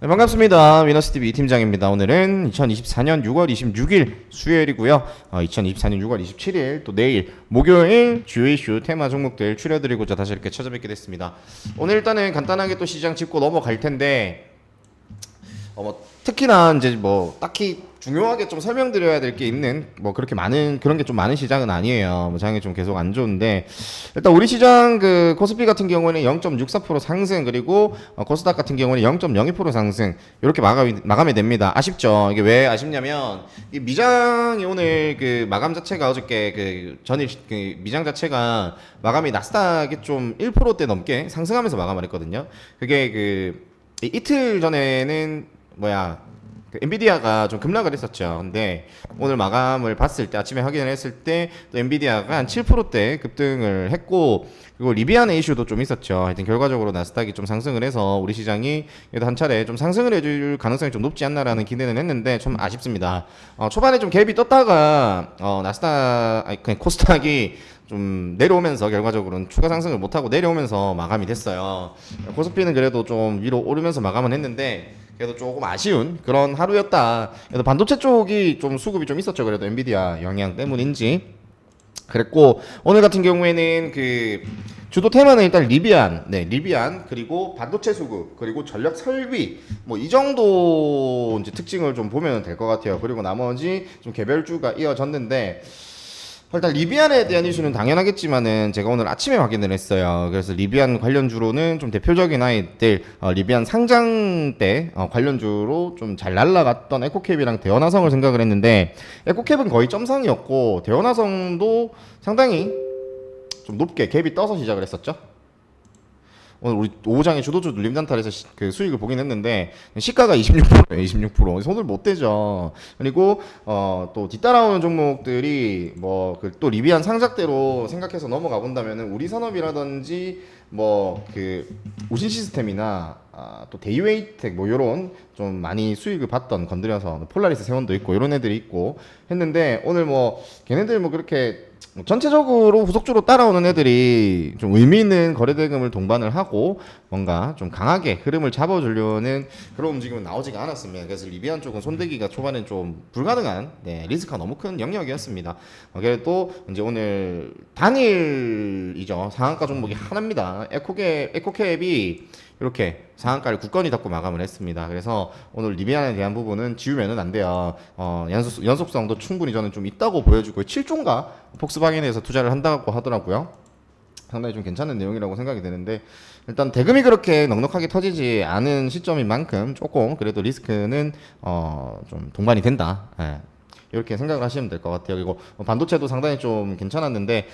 네, 반갑습니다. 위너스TV 팀장입니다. 오늘은 2024년 6월 26일 수요일이고요. 2024년 6월 27일 또 내일 목요일 주요 이슈 테마 종목들 추려드리고자 다시 이렇게 찾아뵙게 됐습니다. 오늘 일단은 간단하게 또 시장 짚고 넘어갈 텐데 특히나 이제 뭐 딱히 중요하게 좀 설명드려야 될 게 있는 뭐 그렇게 많은 그런 게 좀 많은 시장은 아니에요. 뭐 장이 좀 계속 안 좋은데 일단 우리 시장 그 코스피 같은 경우에는 0.64% 상승 그리고 코스닥 같은 경우는 0.02% 상승 이렇게 마감이 됩니다. 아쉽죠. 이게 왜 아쉽냐면 이 미장이 오늘 그 마감 자체가 어저께 그 전일 그 미장 자체가 마감이 나스닥이 좀 1%대 넘게 상승하면서 마감을 했거든요. 그게 그 이틀 전에는 그 엔비디아가 좀 급락을 했었죠. 근데 오늘 마감을 봤을 때 아침에 확인을 했을 때 또 엔비디아가 한 7%대 급등을 했고 그리고 리비안의 이슈도 좀 있었죠. 하여튼 결과적으로 나스닥이 좀 상승을 해서 우리 시장이 그래도 한 차례 좀 상승을 해줄 가능성이 좀 높지 않나라는 기대는 했는데 좀 아쉽습니다. 초반에 좀 갭이 떴다가 그냥 코스닥이 좀 내려오면서 결과적으로는 추가 상승을 못하고 내려오면서 마감이 됐어요. 코스피는 그래도 좀 위로 오르면서 마감은 했는데 그래도 조금 아쉬운 그런 하루였다. 그래도 반도체 쪽이 좀 수급이 좀 있었죠. 그래도 엔비디아 영향 때문인지 그랬고 오늘 같은 경우에는 그 주도 테마는 일단 리비안 그리고 반도체 수급 그리고 전력 설비 뭐 이 정도 이제 특징을 좀 보면 될 것 같아요. 그리고 나머지 좀 개별주가 이어졌는데 일단 리비안에 대한 이슈는 당연하겠지만은 제가 오늘 아침에 확인을 했어요. 그래서 리비안 관련주로는 좀 대표적인 아이들 리비안 상장 때 관련주로 좀 잘 날라갔던 에코캡이랑 대원화성을 생각을 했는데 에코캡은 거의 점상이었고 대원화성도 상당히 좀 높게 갭이 떠서 시작을 했었죠. 오늘 우리 오후장에 주도주 눌림단탈에서 그 수익을 보긴 했는데 시가가 26%예요. 26% 손을 못 대죠. 그리고 또 뒤따라오는 종목들이 뭐 그 또 리비안 상작대로 생각해서 넘어가 본다면은 우리산업이라든지 뭐 그 우신 시스템이나 또 데이웨이텍 뭐 요런 좀 많이 수익을 봤던 건드려서 폴라리스 세원도 있고 이런 애들이 있고 했는데 오늘 뭐 걔네들 뭐 그렇게 전체적으로 후속주로 따라오는 애들이 좀 의미 있는 거래 대금을 동반을 하고 뭔가 좀 강하게 흐름을 잡아주려는 그런 움직임은 나오지가 않았습니다. 그래서 리비안 쪽은 손대기가 초반엔 좀 불가능한 리스크가 너무 큰 영역이었습니다. 그래도 이제 오늘 단일이죠. 상한가 종목이 하나입니다. 에코캡이 이렇게 상한가를 굳건히 닫고 마감을 했습니다. 그래서 오늘 리비안에 대한 부분은 지우면은 안 돼요. 연속성도 충분히 저는 좀 있다고 보여주고 7조인가 폭스바겐에서 투자를 한다고 하더라고요. 상당히 좀 괜찮은 내용이라고 생각이 되는데 일단 대금이 그렇게 넉넉하게 터지지 않은 시점인 만큼 조금 그래도 리스크는 좀 동반이 된다. 이렇게 생각을 하시면 될 것 같아요. 그리고 반도체도 상당히 좀 괜찮았는데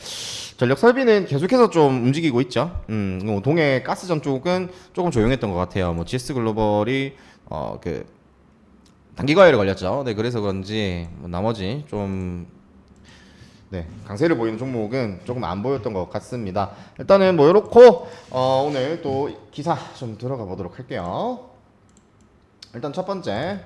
전력 설비는 계속해서 좀 움직이고 있죠. 동해 가스전 쪽은 조금 조용했던 것 같아요. 뭐 GS 글로벌이 그 단기 과열에 걸렸죠. 네, 그래서 그런지 뭐 나머지 좀 강세를 보이는 종목은 조금 안 보였던 것 같습니다. 일단은 뭐 이렇고 오늘 또 기사 좀 들어가 보도록 할게요. 일단 첫 번째.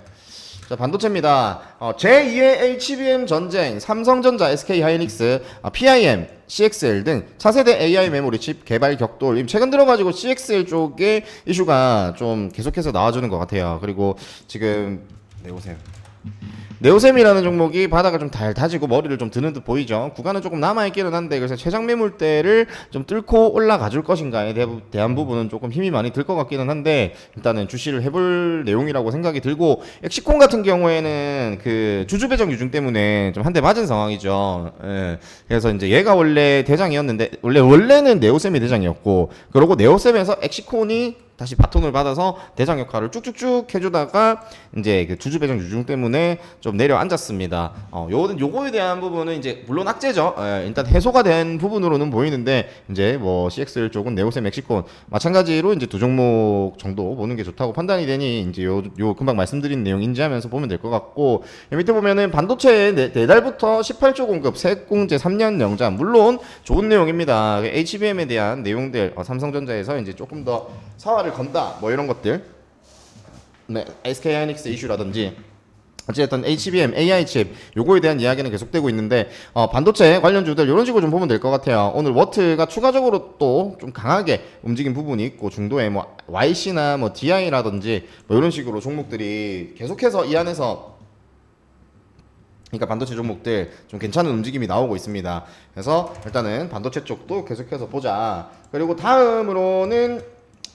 자, 반도체입니다. 제2의 HBM 전쟁, 삼성전자, SK하이닉스, PIM, CXL 등 차세대 AI 메모리 칩 개발 격돌. 최근 들어가지고 CXL 쪽에 이슈가 좀 계속해서 나와주는 것 같아요. 그리고 지금 오세요. 네오셈이라는 종목이 바닥을 좀 잘 다지고 머리를 좀 드는 듯 보이죠. 구간은 조금 남아있기는 한데 그래서 최장 매물대를 좀 뚫고 올라가 줄 것인가에 대한 부분은 조금 힘이 많이 들 것 같기는 한데 일단은 주시를 해볼 내용이라고 생각이 들고 엑시콘 같은 경우에는 그 주주 배정 유증 때문에 좀 한 대 맞은 상황이죠. 그래서 이제 얘가 원래 대장이었는데 원래는 네오셈이 대장이었고 그러고 네오셈에서 엑시콘이 다시 바톤을 받아서 대장 역할을 쭉쭉쭉 해주다가 이제 그 주주 배정 유증 때문에 좀 내려앉았습니다. 요거에 대한 부분은 이제 물론 악재죠. 일단 해소가 된 부분으로는 보이는데 이제 뭐 CXL 쪽은 네오셈, 멕시콘 마찬가지로 이제 두 종목 정도 보는 게 좋다고 판단이 되니 이제 요 금방 말씀드린 내용 인지하면서 보면 될 것 같고 밑에 보면은 반도체 내달부터 18조 공급, 세공제 3년 영장 물론 좋은 내용입니다. HBM에 대한 내용들 삼성전자에서 이제 조금 더 사활을 건다 뭐 이런 것들 SK하이닉스 이슈라든지 어쨌든 HBM, AI 칩 요거에 대한 이야기는 계속되고 있는데 반도체 관련주들 이런 식으로 좀 보면 될 것 같아요. 오늘 워트가 추가적으로 또 좀 강하게 움직인 부분이 있고 중도에 뭐 YC나 뭐 DI라든지 뭐 이런 식으로 종목들이 계속해서 이 안에서 그러니까 반도체 종목들 좀 괜찮은 움직임이 나오고 있습니다. 그래서 일단은 반도체 쪽도 계속해서 보자. 그리고 다음으로는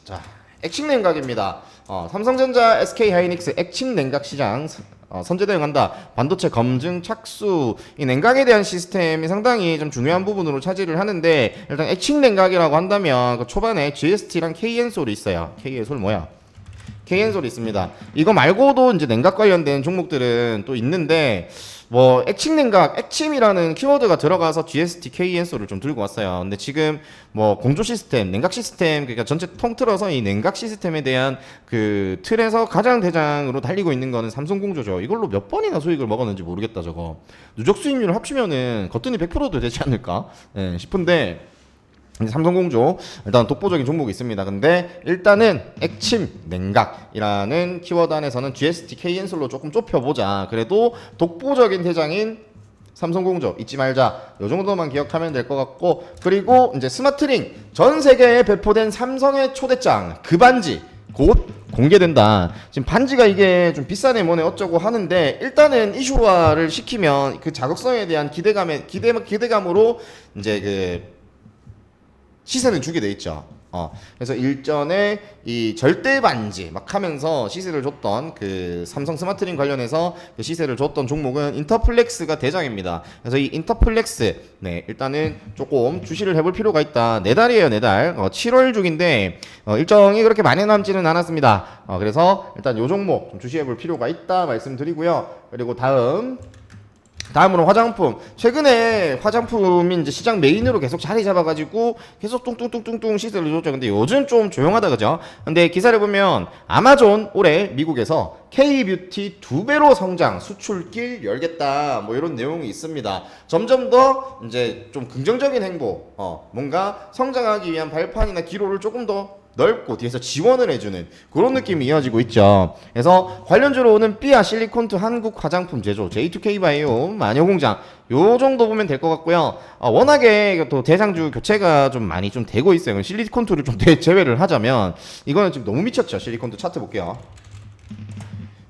자 액침 냉각입니다. 삼성전자, SK하이닉스 액침 냉각 시장 선제 대응한다. 반도체 검증 착수. 이 냉각에 대한 시스템이 상당히 좀 중요한 부분으로 차지를 하는데 일단 액침 냉각이라고 한다면 그 초반에 GST랑 KN솔이 있어요. KN솔 뭐야? KN솔이 있습니다. 이거 말고도 이제 냉각 관련된 종목들은 또 있는데 뭐 액침 냉각, 액침이라는 키워드가 들어가서 GST, KN솔을 좀 들고 왔어요. 근데 지금 뭐 공조 시스템, 냉각 시스템 그러니까 전체 통틀어서 이 냉각 시스템에 대한 그 틀에서 가장 대장으로 달리고 있는 거는 삼성공조죠. 이걸로 몇 번이나 수익을 먹었는지 모르겠다 저거. 누적 수익률 합치면은 거뜬히 100%도 되지 않을까 싶은데 삼성공조 일단 독보적인 종목이 있습니다. 근데 일단은 액침 냉각이라는 키워드 안에서는 GST, KN솔로 조금 좁혀보자. 그래도 독보적인 대장인 삼성공조 잊지 말자. 요 정도만 기억하면 될 것 같고 그리고 이제 스마트링 전 세계에 배포된 삼성의 초대장 그 반지 곧 공개된다. 지금 반지가 이게 좀 비싸네 뭐네 어쩌고 하는데 일단은 이슈화를 시키면 그 자극성에 대한 기대감으로 이제 그 시세는 주게 돼 있죠. 그래서 일전에 이 절대 반지 막 하면서 시세를 줬던 그 삼성 스마트링 관련해서 그 시세를 줬던 종목은 인터플렉스가 대장입니다. 그래서 이 인터플렉스 네 일단은 조금 주시를 해볼 필요가 있다. 4달이에요 4달 7월 중인데 일정이 그렇게 많이 남지는 않았습니다. 그래서 일단 요 종목 좀 주시해볼 필요가 있다 말씀드리고요. 그리고 다음으로 화장품. 최근에 화장품이 이제 시장 메인으로 계속 자리 잡아가지고 계속 뚱뚱뚱뚱뚱 시세를 줬죠. 근데 요즘 좀 조용하다 그죠? 근데 기사를 보면 아마존 올해 미국에서 K-뷰티 2배로 성장, 수출길 열겠다. 뭐 이런 내용이 있습니다. 점점 더 이제 좀 긍정적인 행보, 뭔가 성장하기 위한 발판이나 기로를 조금 더 넓고 뒤에서 지원을 해주는 그런 느낌이 이어지고 있죠. 그래서 관련주로는 삐아 실리콘트 한국 화장품 제조 J2K 바이오 마녀공장 요 정도 보면 될 것 같고요. 워낙에 또 대장주 교체가 좀 많이 좀 되고 있어요. 실리콘트를 좀 제외를 하자면 이거는 지금 너무 미쳤죠. 실리콘트 차트 볼게요.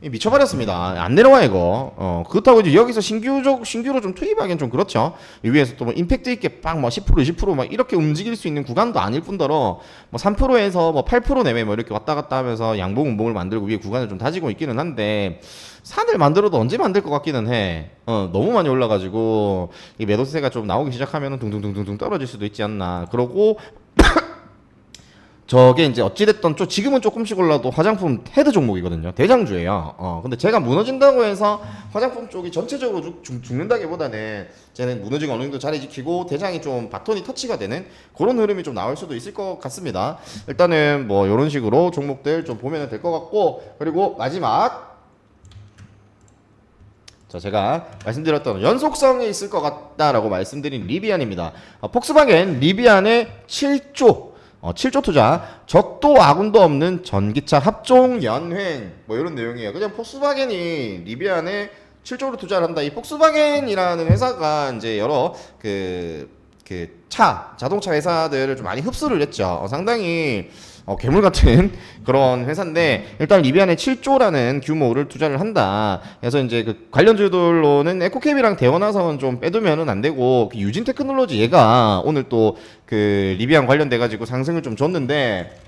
미쳐버렸습니다. 안 내려와 이거. 그렇다고 이제 여기서 신규로 좀 투입하기엔 좀 그렇죠. 이 위에서 또 뭐 임팩트 있게 빡 뭐 10% 20% 막 이렇게 움직일 수 있는 구간도 아닐 뿐더러 뭐 3%에서 뭐 8% 내외 뭐 이렇게 왔다 갔다 하면서 양봉 운봉을 만들고 위에 구간을 좀 다지고 있기는 한데 산을 만들어도 언제 만들 것 같기는 해. 너무 많이 올라가지고 이 매도세가 좀 나오기 시작하면은 둥둥둥둥 떨어질 수도 있지 않나. 그러고 저게 이제 어찌됐던 지금은 조금씩 올라도 화장품 헤드 종목이거든요. 대장주예요. 근데 제가 무너진다고 해서 화장품 쪽이 전체적으로 죽는다기보다는 쟤는 무너지고 어느 정도 자리 지키고 대장이 좀 바톤이 터치가 되는 그런 흐름이 좀 나올 수도 있을 것 같습니다. 일단은 뭐 이런 식으로 종목들 좀 보면 될 것 같고 그리고 마지막 자, 제가 말씀드렸던 연속성이 있을 것 같다라고 말씀드린 리비안입니다. 폭스바겐 리비안의 7조 투자, 적도 아군도 없는 전기차 합종 연횡 뭐 이런 내용이에요. 그냥 폭스바겐이 리비안에 7조로 투자를 한다. 이 폭스바겐이라는 회사가 이제 여러 자동차 회사들을 좀 많이 흡수를 했죠. 상당히 괴물 같은 그런 회사인데 일단 리비안에 7조라는 규모를 투자를 한다. 그래서 이제 그 관련주들로는 에코캡이랑 대원화성은 좀 빼두면은 안 되고 그 유진 테크놀로지 얘가 오늘 또 그 리비안 관련돼 가지고 상승을 좀 줬는데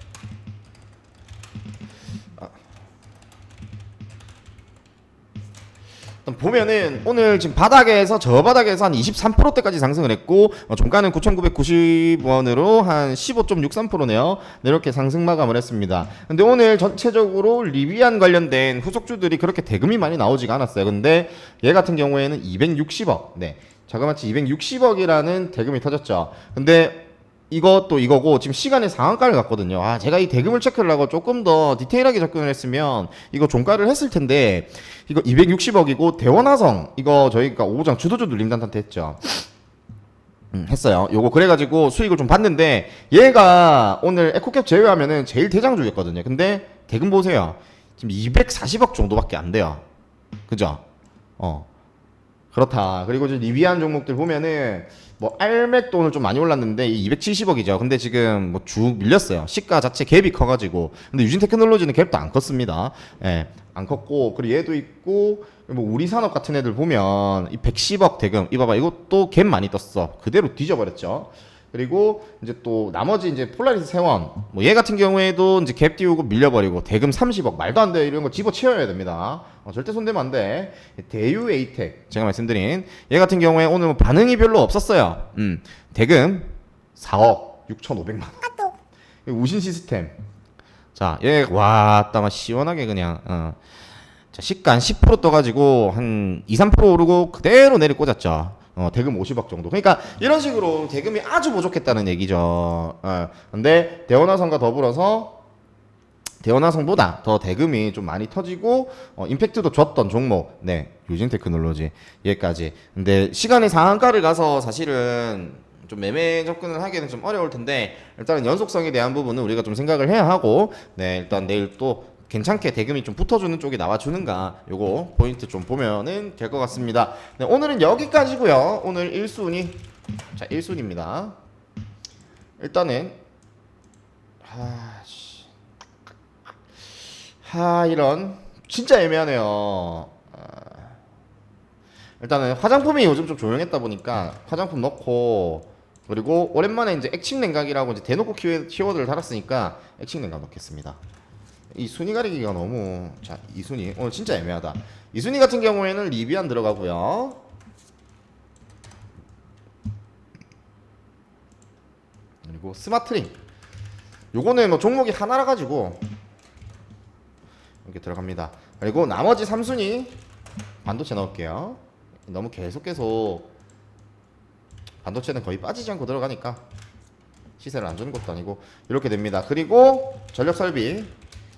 보면은 오늘 지금 바닥에서 저 바닥에서 한 23%대까지 상승을 했고 종가는 9,990원으로 한 15.63%네요. 이렇게 상승 마감을 했습니다. 근데 오늘 전체적으로 리비안 관련된 후속주들이 그렇게 대금이 많이 나오지가 않았어요. 근데 얘 같은 경우에는 260억, 네, 자그마치 260억이라는 대금이 터졌죠. 근데 이것도 이거고 지금 시간의 상한가를 갔거든요. 제가 이 대금을 체크를 하고 조금 더 디테일하게 접근을 했으면 이거 종가를 했을 텐데 이거 260억이고 대원화성 이거 저희가 5장 주도주 눌림단한테 했죠. 했어요. 요거 그래가지고 수익을 좀 봤는데 얘가 오늘 에코캡 제외하면은 제일 대장주였거든요. 근데 대금 보세요. 지금 240억 정도밖에 안 돼요. 그죠? 그렇다. 그리고 이제 리비안 종목들 보면은 뭐 알맥도 오늘 좀 많이 올랐는데 이 270억이죠. 근데 지금 뭐 쭉 밀렸어요. 시가 자체 갭이 커가지고. 근데 유진 테크놀로지는 갭도 안 컸습니다. 예, 안 컸고 그리고 얘도 있고 뭐 우리 산업 같은 애들 보면 이 110억 대금 이봐봐 이것도 갭 많이 떴어. 그대로 뒤져버렸죠. 그리고 이제 또 나머지 이제 폴라리스 세원 뭐 얘 같은 경우에도 이제 갭 띄우고 밀려버리고 대금 30억 말도 안 돼 이런 거 집어치워야 됩니다. 절대 손대면 안 돼. 대유 에이텍 제가 말씀드린 얘 같은 경우에 오늘 뭐 반응이 별로 없었어요. 대금 4억 6,500만 원. 우신 시스템. 자, 얘 왔다마 시원하게 그냥 자, 시가 한 10% 떠가지고 한 2, 3% 오르고 그대로 내리 꽂았죠. 대금 50억 정도. 그러니까 이런 식으로 대금이 아주 부족했다는 얘기죠. 근데 대원화성과 더불어서 대원화성보다 더 대금이 좀 많이 터지고 임팩트도 줬던 종목. 네, 유진 테크놀로지 얘까지. 근데 시간이 상한가를 가서 사실은 좀 매매 접근을 하기는 좀 어려울 텐데 일단은 연속성에 대한 부분은 우리가 좀 생각을 해야 하고 네, 일단 내일 또 괜찮게 대금이 좀 붙어주는 쪽이 나와주는가 요거 포인트 좀 보면은 될 것 같습니다. 네, 오늘은 여기까지고요. 오늘 1순위 자 1순위입니다. 일단은 이런 진짜 애매하네요. 일단은 화장품이 요즘 좀 조용했다 보니까 화장품 넣고 그리고 오랜만에 이제 액침 냉각이라고 이제 대놓고 키워드를 달았으니까 액침 냉각 넣겠습니다. 이 순위 가리기가 너무 자 2순위 오늘 진짜 애매하다. 2순위 같은 경우에는 리비안 들어가고요. 그리고 스마트링 요거는 뭐 종목이 하나라 가지고 이렇게 들어갑니다. 그리고 나머지 3순위 반도체 넣을게요. 너무 계속 반도체는 거의 빠지지 않고 들어가니까 시세를 안 주는 것도 아니고 이렇게 됩니다. 그리고 전력 설비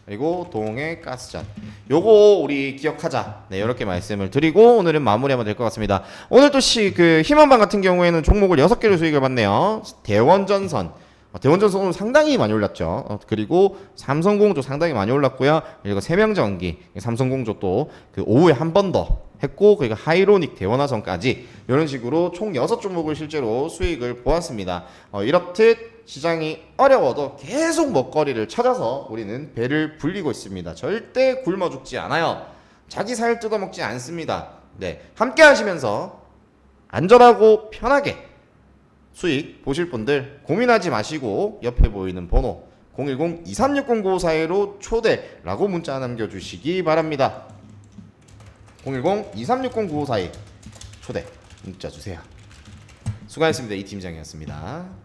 그리고 동해 가스전 요거 우리 기억하자. 네, 이렇게 말씀을 드리고 오늘은 마무리하면 될 것 같습니다. 오늘 또 그 희망반 같은 경우에는 종목을 6개를 수익을 봤네요. 대원전선 오늘 상당히 많이 올랐죠. 그리고 삼성공조 상당히 많이 올랐고요. 그리고 세명전기 삼성공조 또 그 오후에 한 번 더 했고 그리고 하이로닉 대원화성까지 이런 식으로 총 6종목을 실제로 수익을 보았습니다. 이렇듯 시장이 어려워도 계속 먹거리를 찾아서 우리는 배를 불리고 있습니다. 절대 굶어 죽지 않아요. 자기 살 뜯어먹지 않습니다. 네, 함께 하시면서 안전하고 편하게 수익 보실 분들 고민하지 마시고 옆에 보이는 번호 010-2360-9541로 초대라고 문자 남겨주시기 바랍니다. 010-2360-9541 초대 문자 주세요. 수고하셨습니다. 이 팀장이었습니다.